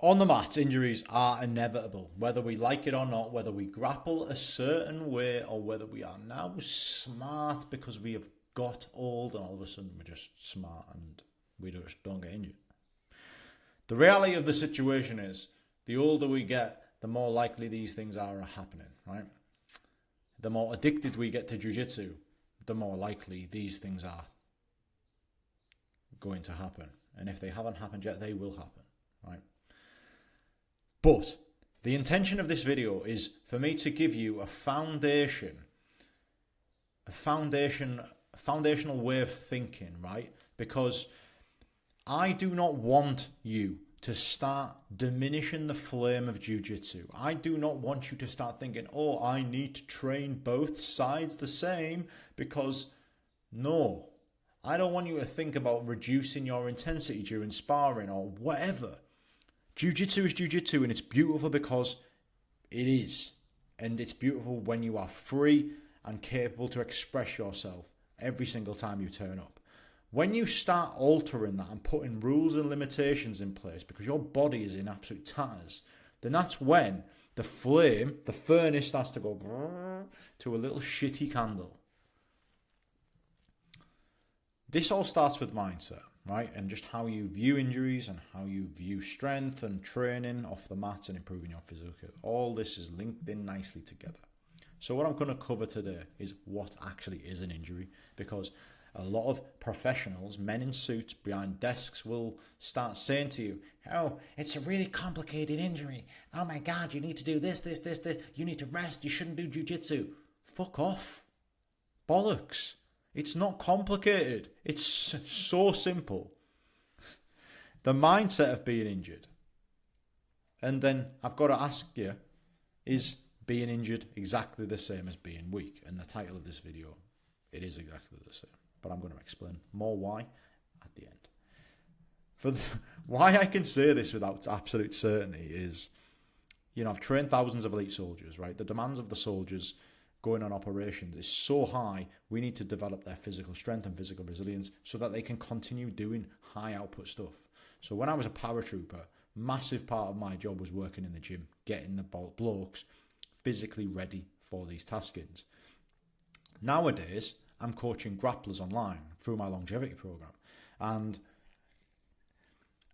On the mat, injuries are inevitable, whether we like it or not, whether we grapple a certain way or whether we are now smart because we have got old and all of a sudden we're just smart and we just don't get injured. The reality of the situation is the older we get, the more likely these things are happening, right? The more addicted we get to jiu-jitsu, the more likely these things are going to happen. And if they haven't happened yet, they will happen, right? But the intention of this video is for me to give you a foundational way of thinking, right? Because I do not want you to start diminishing the flame of jiu-jitsu. I do not want you to start thinking, oh, I need to train both sides the same, because no, I don't want you to think about reducing your intensity during sparring or whatever. Jiu-jitsu is jiu-jitsu and it's beautiful because it is. And it's beautiful when you are free and capable to express yourself every single time you turn up. When you start altering that and putting rules and limitations in place because your body is in absolute tatters, then that's when the flame, the furnace starts to go to a little shitty candle. This all starts with mindset, right? And just how you view injuries and how you view strength and training off the mat and improving your physical. All this is linked in nicely together. So what I'm going to cover today is what actually is an injury, because a lot of professionals, men in suits behind desks, will start saying to you, oh, it's a really complicated injury. Oh my God, you need to do this. You need to rest. You shouldn't do jiu-jitsu. Fuck off. Bollocks. It's not complicated. It's so simple. The mindset of being injured. And then I've got to ask you, is being injured exactly the same as being weak? And the title of this video, it is exactly the same. But I'm going to explain more why at the end. Why I can say this without absolute certainty is, I've trained thousands of elite soldiers, right? The demands of the soldiers going on operations is so high, we need to develop their physical strength and physical resilience so that they can continue doing high output stuff. So when I was a paratrooper, massive part of my job was working in the gym, getting the blokes physically ready for these taskings. Nowadays, I'm coaching grapplers online through my longevity program. And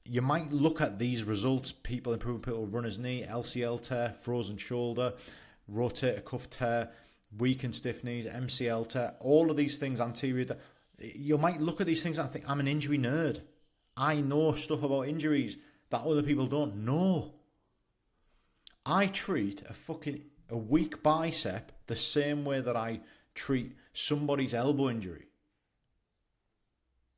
you might look at these results, people improving people runner's knee, LCL tear, frozen shoulder, rotator cuff tear, weakened stiff knees, MCL tear, all of these things anterior. You might look at these things and think, I'm an injury nerd. I know stuff about injuries that other people don't know. I treat a weak bicep the same way that I treat somebody's elbow injury.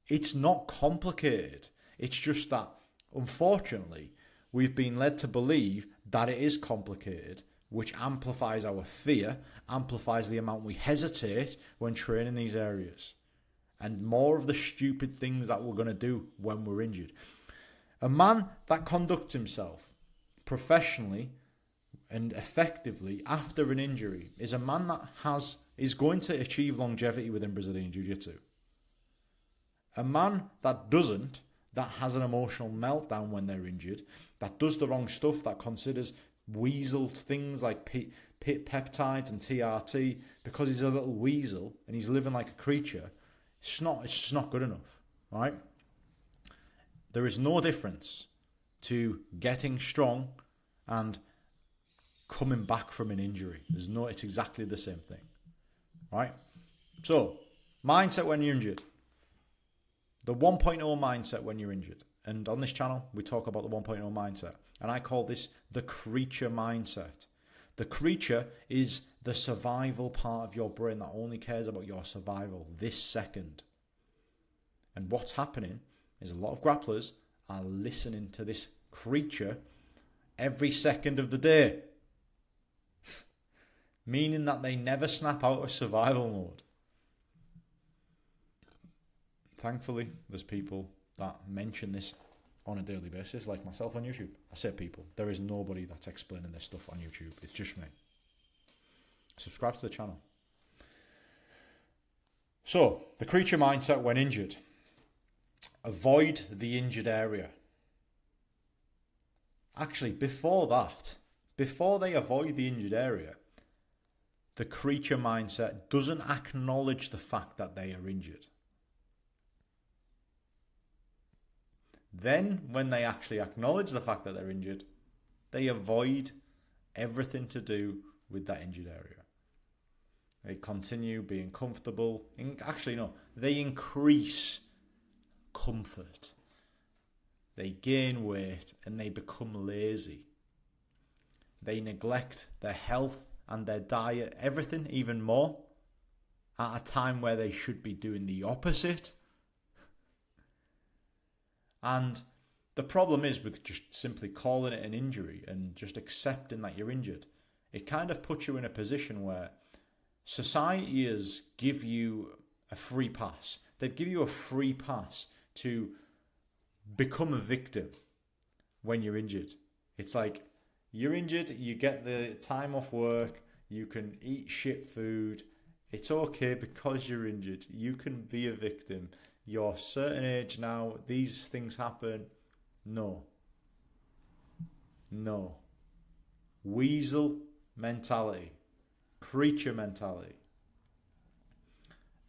It's not complicated. It's just that, unfortunately, we've been led to believe that it is complicated, which amplifies our fear, amplifies the amount we hesitate when training these areas, and more of the stupid things that we're going to do when we're injured. A man that conducts himself professionally and effectively after an injury is a man that is going to achieve longevity within Brazilian Jiu-Jitsu. A man that doesn't, that has an emotional meltdown when they're injured, that does the wrong stuff, that considers weasel things like peptides and TRT because he's a little weasel and he's living like a creature, it's just not good enough, right? There is no difference to getting strong and coming back from an injury. It's exactly the same thing, right? So, mindset when you're injured. The 1.0 mindset when you're injured. And on this channel, we talk about the 1.0 mindset. And I call this the creature mindset. The creature is the survival part of your brain that only cares about your survival this second. And what's happening is a lot of grapplers are listening to this creature every second of the day. Meaning that they never snap out of survival mode. Thankfully, there's people that mention this on a daily basis, like myself on YouTube. I say people. There is nobody that's explaining this stuff on YouTube. It's just me. Subscribe to the channel. So, the creature mindset when injured. Avoid the injured area. Actually, before that, before they avoid the injured area, the creature mindset doesn't acknowledge the fact that they are injured. Then, when they actually acknowledge the fact that they're injured, they avoid everything to do with that injured area. They continue being comfortable. Actually, no, they increase comfort. They gain weight and they become lazy. They neglect their health and their diet, everything even more, at a time where they should be doing the opposite. And the problem is with just simply calling it an injury and just accepting that you're injured, it kind of puts you in a position where society is give you a free pass. They give you a free pass to become a victim when you're injured. It's like, you're injured, you get the time off work, you can eat shit food. It's okay because you're injured. You can be a victim. You're a certain age now, these things happen. No. Weasel mentality. Creature mentality.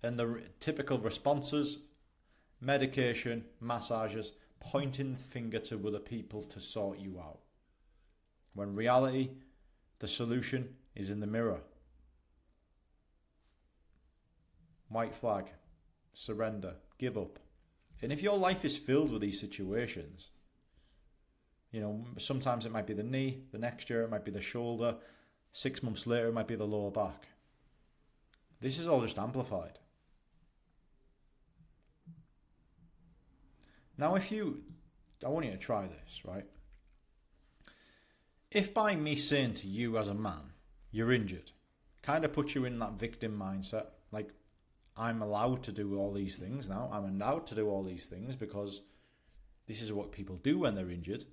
And the typical responses: medication, massages, pointing the finger to other people to sort you out. When reality, the solution is in the mirror. White flag. Surrender. Give up. And if your life is filled with these situations, sometimes it might be the knee, the next year it might be the shoulder, 6 months later it might be the lower back. This is all just amplified. Now I want you to try this, right? If by me saying to you as a man, you're injured, kind of puts you in that victim mindset, like, I'm allowed to do all these things now. I'm allowed to do all these things because this is what people do when they're injured.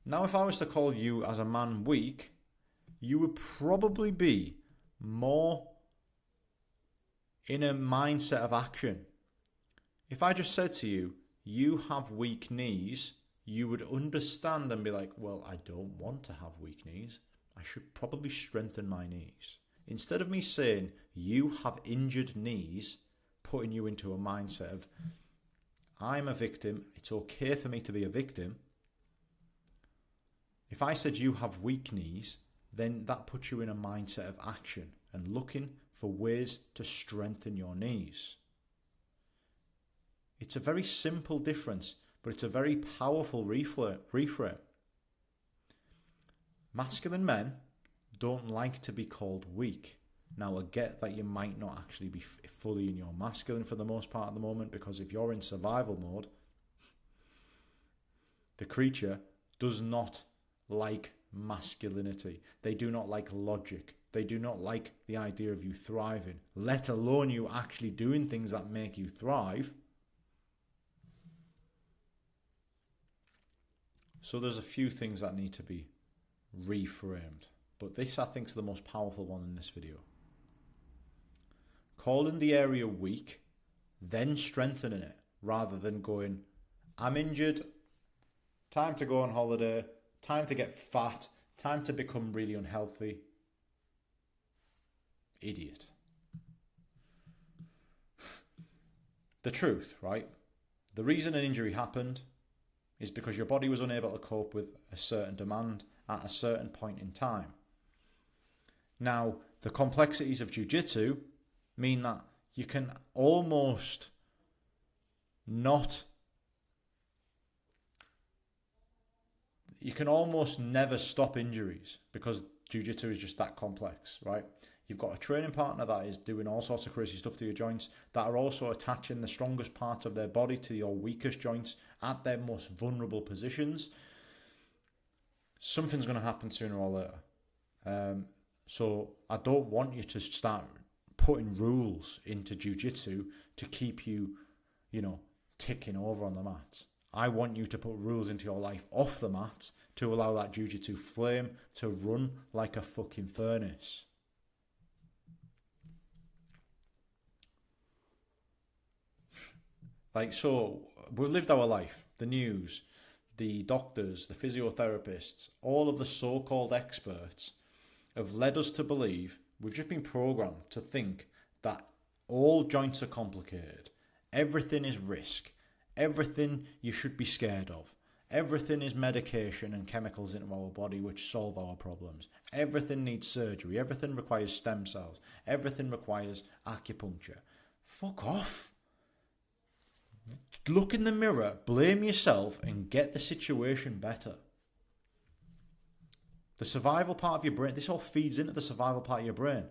Now, if I was to call you as a man weak, you would probably be more in a mindset of action. If I just said to you, you have weak knees, you would understand and be like, well, I don't want to have weak knees. I should probably strengthen my knees. Instead of me saying, you have injured knees, putting you into a mindset of, I'm a victim, it's okay for me to be a victim. If I said you have weak knees, then that puts you in a mindset of action and looking for ways to strengthen your knees. It's a very simple difference, but it's a very powerful reframe. Masculine men don't like to be called weak. Now, I get that you might not actually be fully in your masculine for the most part at the moment, because if you're in survival mode, the creature does not like masculinity. They do not like logic. They do not like the idea of you thriving, let alone you actually doing things that make you thrive. So there's a few things that need to be reframed. But this, I think, is the most powerful one in this video. Calling the area weak, then strengthening it, rather than going, I'm injured, time to go on holiday, time to get fat, time to become really unhealthy. Idiot. The truth, right? The reason an injury happened is because your body was unable to cope with a certain demand at a certain point in time. Now, the complexities of jiu-jitsu mean that you can almost never stop injuries, because jiu-jitsu is just that complex, right? You've got a training partner that is doing all sorts of crazy stuff to your joints, that are also attaching the strongest parts of their body to your weakest joints at their most vulnerable positions. Something's going to happen sooner or later. So I don't want you to start putting rules into jiu-jitsu to keep you, ticking over on the mats. I want you to put rules into your life off the mats to allow that jiu-jitsu flame to run like a fucking furnace. So we've lived our life. The news, the doctors, the physiotherapists, all of the so-called experts have led us to believe, we've just been programmed to think that all joints are complicated, everything is risk, everything you should be scared of, everything is medication and chemicals into our body which solve our problems, everything needs surgery, everything requires stem cells, everything requires acupuncture. Fuck off. Look in the mirror, blame yourself, and get the situation better. The survival part of your brain, this all feeds into the survival part of your brain.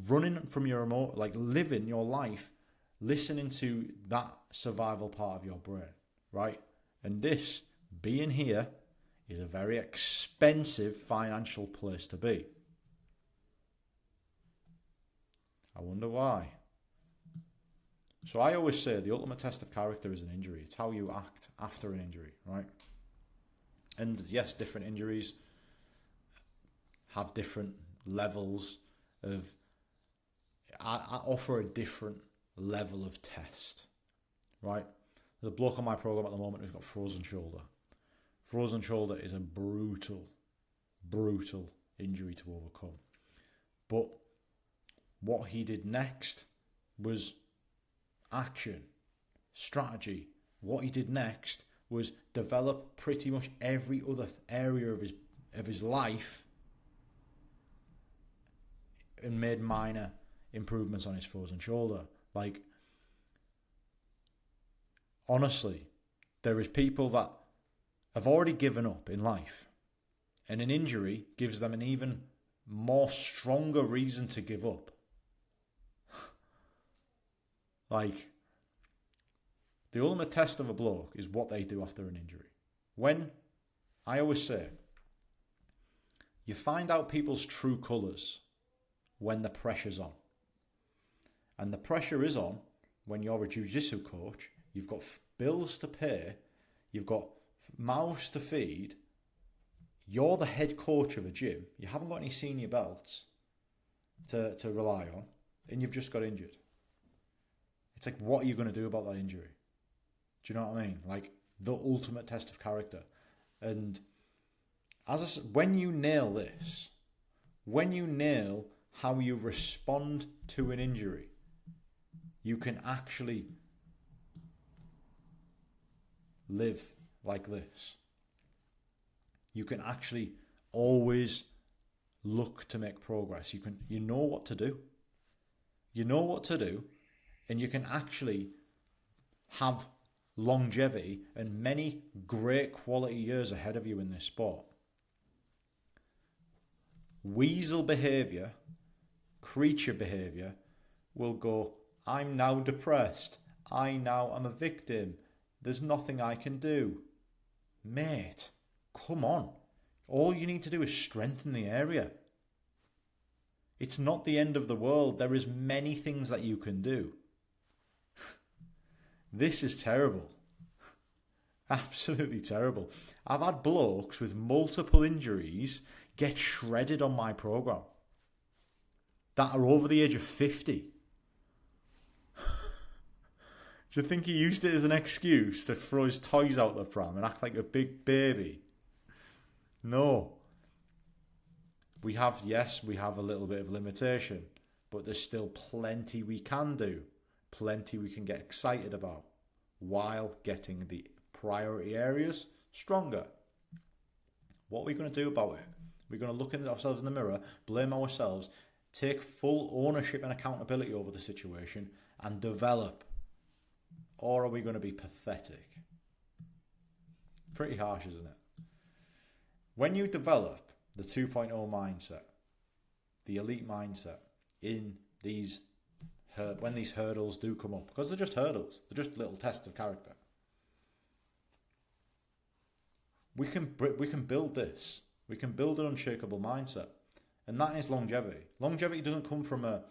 Running from your living your life, listening to that survival part of your brain, right? And this, being here, is a very expensive financial place to be. I wonder why. So I always say the ultimate test of character is an injury. It's how you act after an injury, right? And yes, different injuries have different levels of... I offer a different level of test, right? There's a bloke on my program at the moment who's got frozen shoulder. Frozen shoulder is a brutal injury to overcome. But what he did next was action, strategy. What he did next was develop pretty much every other area of his life and made minor improvements on his frozen shoulder. Like, honestly, there is people that have already given up in life, and an injury gives them an even more stronger reason to give up. Like, the ultimate test of a bloke is what they do after an injury. When, I always say, you find out people's true colours when the pressure's on. And the pressure is on when you're a jiu-jitsu coach, you've got bills to pay, you've got mouths to feed, you're the head coach of a gym, you haven't got any senior belts to rely on, and you've just got injured. It's like, what are you going to do about that injury? Do you know what I mean? Like, the ultimate test of character. And when you nail this, when you nail how you respond to an injury, you can actually live like this. You can actually always look to make progress. You know what to do. You know what to do, and you can actually have longevity and many great quality years ahead of you in this sport. Weasel behaviour, creature behaviour will go, I'm now depressed. I now am a victim. There's nothing I can do. Mate, come on. All you need to do is strengthen the area. It's not the end of the world. There is many things that you can do. This is terrible. Absolutely terrible. I've had blokes with multiple injuries get shredded on my program that are over the age of 50. Do you think he used it as an excuse to throw his toys out the pram and act like a big baby? No. We have a little bit of limitation, but there's still plenty we can do, plenty we can get excited about, while getting the priority areas stronger. What are we going to do about it? We're going to look at ourselves in the mirror, blame ourselves, take full ownership and accountability over the situation, and develop. Or are we going to be pathetic? Pretty harsh, isn't it? When you develop the 2.0 mindset, the elite mindset, in these when these hurdles do come up, because they're just hurdles, they're just little tests of character, we can build this. We can build an unshakable mindset, and that is longevity. Longevity doesn't come from a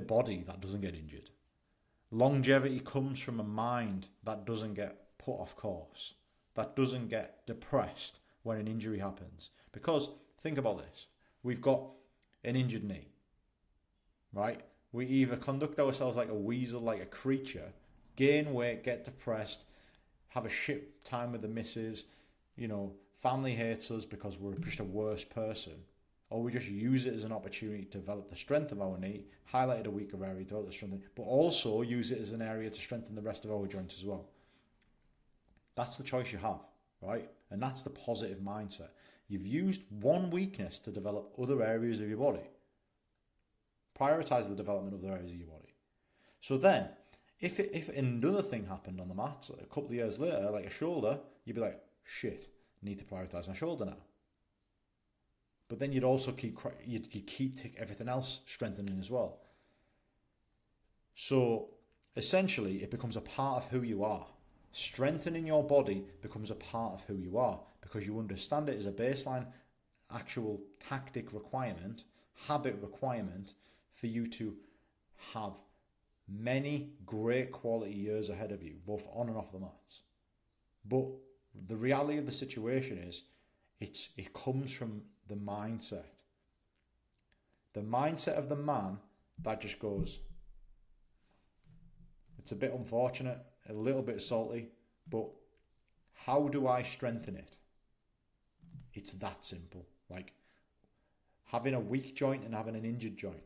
body that doesn't get injured. Longevity comes from a mind that doesn't get put off course, that doesn't get depressed when an injury happens. Because think about this. We've got an injured knee, right? We either conduct ourselves like a weasel, like a creature, gain weight, get depressed, have a shit time with the missus, you know, family hates us because we're just a worse person, or we just use it as an opportunity to develop the strength of our knee, highlighted a weaker area, develop the strength, but also use it as an area to strengthen the rest of our joints as well. That's the choice you have, right? And that's the positive mindset. You've used one weakness to develop other areas of your body. Prioritize the development of other areas of your body. So then, if another thing happened on the mat a couple of years later, like a shoulder, you'd be like, shit, I need to prioritize my shoulder now. But then you'd also keep everything else strengthening as well. So essentially, it becomes a part of who you are. Strengthening your body becomes a part of who you are because you understand it as a baseline, actual tactic requirement, habit requirement for you to have many great quality years ahead of you, both on and off the mats. But the reality of the situation is it comes from the mindset. The mindset of the man that just goes, it's a bit unfortunate, a little bit salty, but how do I strengthen it? It's that simple. Like having a weak joint and having an injured joint.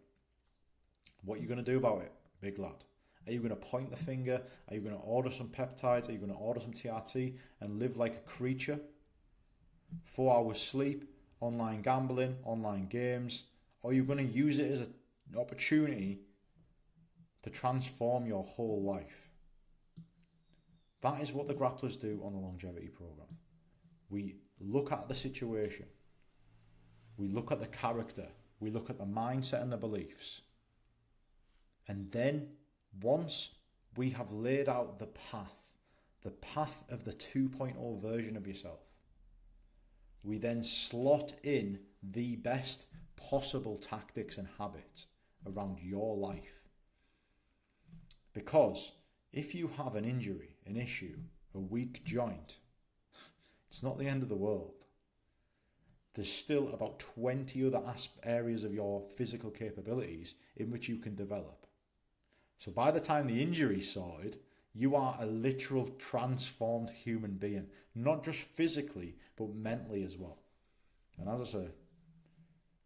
What are you going to do about it, big lad? Are you going to point the finger? Are you going to order some peptides? Are you going to order some TRT and live like a creature? 4 hours sleep, online gambling, online games? Or are you going to use it as an opportunity to transform your whole life? That is what the grapplers do on the longevity program. We look at the situation. We look at the character. We look at the mindset and the beliefs. And then once we have laid out the path of the 2.0 version of yourself, we then slot in the best possible tactics and habits around your life. Because if you have an injury, an issue, a weak joint, it's not the end of the world. There's still about 20 other areas of your physical capabilities in which you can develop. So by the time the injury's sorted, you are a literal transformed human being, not just physically, but mentally as well. And as I say,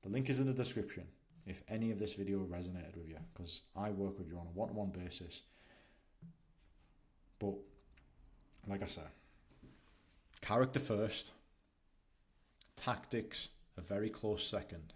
the link is in the description if any of this video resonated with you, because I work with you on a one-to-one basis. But like I said, character first, tactics a very close second.